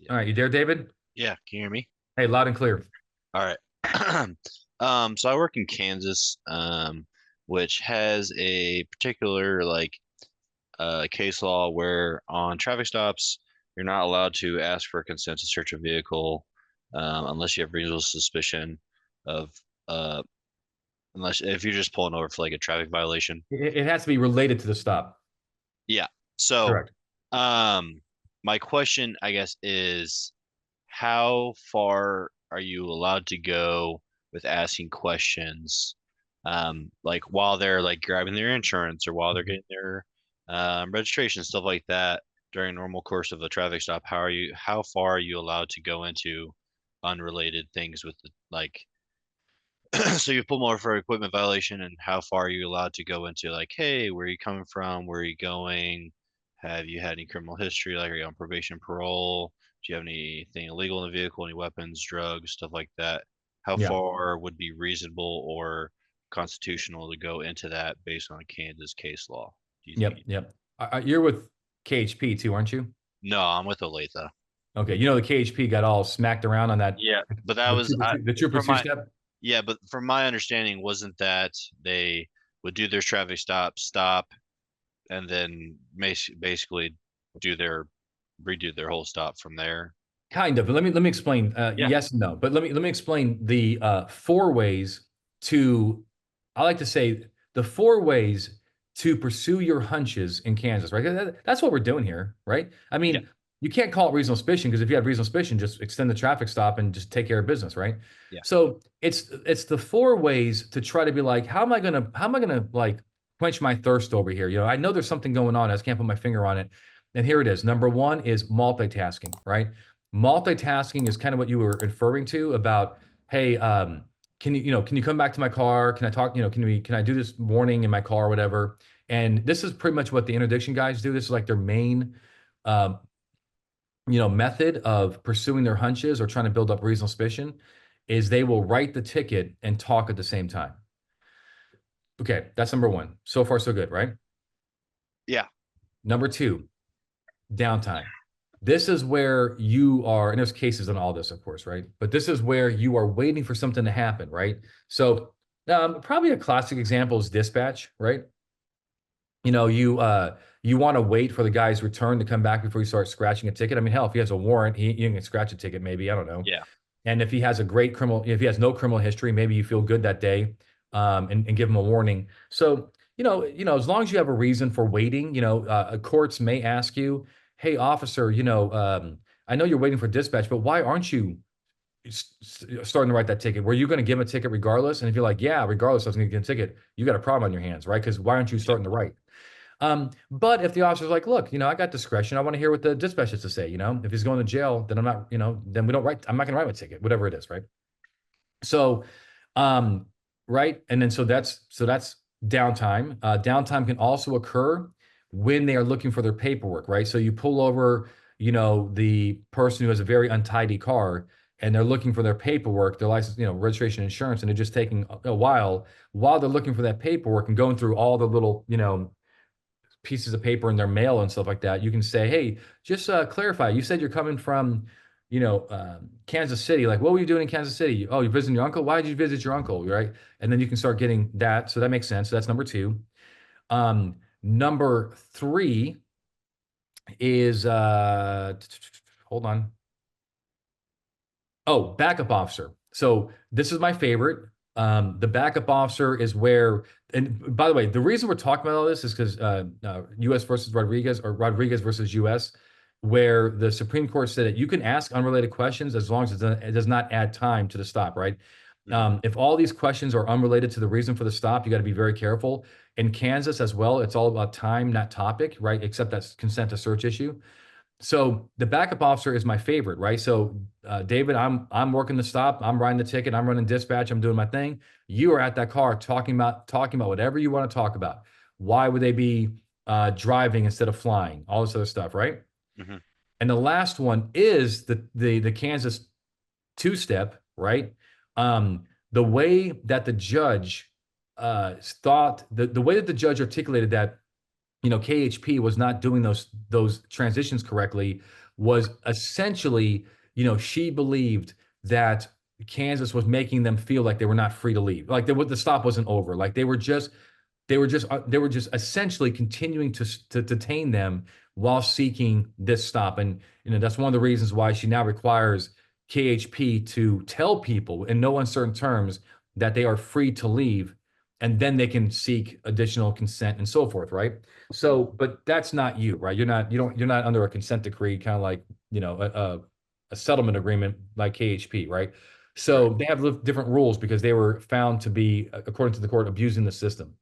Yeah. All right, you there, David? Yeah. Can you hear me? Hey, loud and clear. All right. So I work in Kansas, which has a particular case law where on traffic stops, you're not allowed to ask for consent to search a vehicle, unless you have reasonable suspicion of uh unless if you're just pulling over for like a traffic violation. It has to be related to the stop. Yeah. So, Correct. um, my question, I guess, is how far are you allowed to go with asking questions, like while they're like grabbing their insurance or while they're Mhm. getting their registration, stuff like that during normal course of a traffic stop? How far are you allowed to go into unrelated things with so you pull more for equipment violation, and how far are you allowed to go into like, hey, where are you coming from? Where are you going? Have you had any criminal history? Like, are you on probation, parole? Do you have anything illegal in the vehicle? Any weapons, drugs, stuff like that? How Yeah. far would be reasonable or constitutional to go into that based on Kansas case law, do you think? Yep. Yep. You're with KHP too, aren't you? No, I'm with Olathe. Okay. You know the KHP got all smacked around on that Yeah, but that was the trooper from two my step. yeah, but from my understanding, wasn't that they would do their traffic stop, and then basically do their redo their whole stop from there. Kind of. But let me explain. Yeah, Yes and no. But let me explain the four ways to. I like to say the four ways to pursue your hunches in Kansas. Right. That's what we're doing here. Right. I yeah, mean, you can't call it reasonable suspicion because if you have reasonable suspicion, just extend the traffic stop and just take care of business. Right. yeah, So it's the four ways to try to be like, how am I gonna like quench my thirst over here? I know there's something going on. I just can't put my finger on it. And here it is. Number one is multitasking. Right. Multitasking is kind of what you were inferring to about, hey, can you come back to my car? Can I talk? Can I do this morning in my car or whatever? And this is pretty much what the interdiction guys do. This is like their main, um, method of pursuing their hunches or trying to build up reasonable suspicion is they will write the ticket and talk at the same time. Okay, that's number one. So far, so good, right? yeah, Number two, downtime. This is where you are, and there's cases on all this, of course, right? But this is where you are waiting for something to happen, right? So, probably a classic example is dispatch, right? You want to wait for the guy's return to come back before you start scratching a ticket. I mean, hell, if he has a warrant, he can scratch a ticket, maybe. I don't know. yeah. And if he has a great criminal, if he has no criminal history, maybe you feel good that day, and give him a warning. So, as long as you have a reason for waiting, courts may ask you, hey, officer, I know you're waiting for dispatch, but why aren't you starting to write that ticket? Were you going to give him a ticket regardless? And if you're like, yeah, regardless, I was going to give him a ticket, you got a problem on your hands, right? Because why aren't you Yep. starting to write? But if the officer's like, look, I got discretion. I want to hear what the dispatch has to say. If he's going to jail, then I'm not, then we don't write, I'm not going to write my ticket, whatever it is, right? So, um, right. And then so that's downtime. Downtime can also occur when they are looking for their paperwork, right? So you pull over, the person who has a very untidy car and they're looking for their paperwork, their license, registration, insurance, and they're just taking a while they're looking for that paperwork and going through all the little, pieces of paper in their mail and stuff like that, you can say, hey, just clarify. You said you're coming from, Kansas City. Like, what were you doing in Kansas City? Oh, you're visiting your uncle? Why did you visit your uncle? Right. And then you can start getting that. So that makes sense. So that's number two. Number three is, hold on. Oh, backup officer. So this is my favorite. The backup officer is where, and by the way, the reason we're talking about all this is because U.S. versus Rodriguez or Rodriguez versus U.S., where the Supreme Court said that you can ask unrelated questions as long as it does not add time to the stop, right? Hmm. If all these questions are unrelated to the reason for the stop, you got to be very careful. In Kansas as well, it's all about time, not topic, right? Except that's consent to search issue. So the backup officer is my favorite, right? So David, I'm working the stop, I'm writing the ticket, I'm running dispatch, I'm doing my thing. You are at that car talking about whatever you want to talk about. Why would they be driving instead of flying? All this other stuff, right? Hmm. And the last one is the Kansas two step, right? The way that the judge thought the way that the judge articulated that KHP was not doing those transitions correctly was essentially, she believed that Kansas was making them feel like they were not free to leave, like the stop wasn't over, like they were just essentially continuing to detain them while seeking this stop. And that's one of the reasons why she now requires KHP to tell people in no uncertain terms that they are free to leave, and then they can seek additional consent and so forth, right? So, but that's not you, right? You're not under a consent decree, kind of like, a settlement agreement like KHP, right? Right. So they have different rules because they were found to be, according to the court, abusing the system.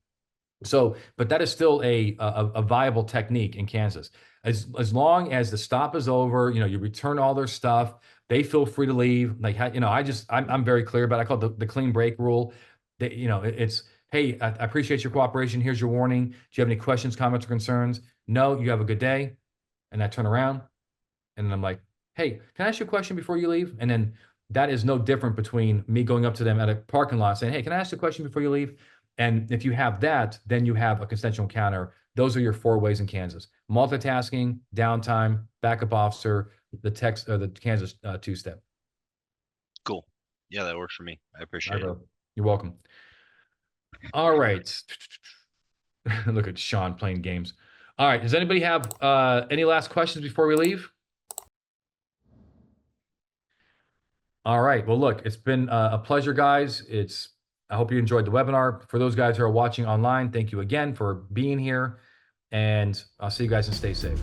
So, but that is still a viable technique in Kansas. As long as the stop is over, you return all their stuff, they feel free to leave. Like, I'm very clear about it. I call it the clean break rule. That, it's, hey, I appreciate your cooperation. Here's your warning. Do you have any questions, comments, or concerns? No, you have a good day. And I turn around and then I'm like, hey, can I ask you a question before you leave? And then that is no different between me going up to them at a parking lot saying, hey, can I ask you a question before you leave? And if you have that, then you have a consensual encounter. Those are your 4 ways in Kansas: multitasking, downtime, backup officer, the text, or the Kansas two-step. Cool. Yeah, that works for me. I All right, appreciate it. bro. You're welcome. All right. Look at Sean playing games. All right. Does anybody have any last questions before we leave? All right. Well, look, it's been a pleasure, guys. I hope you enjoyed the webinar. For those guys who are watching online, thank you again for being here, and I'll see you guys and stay safe.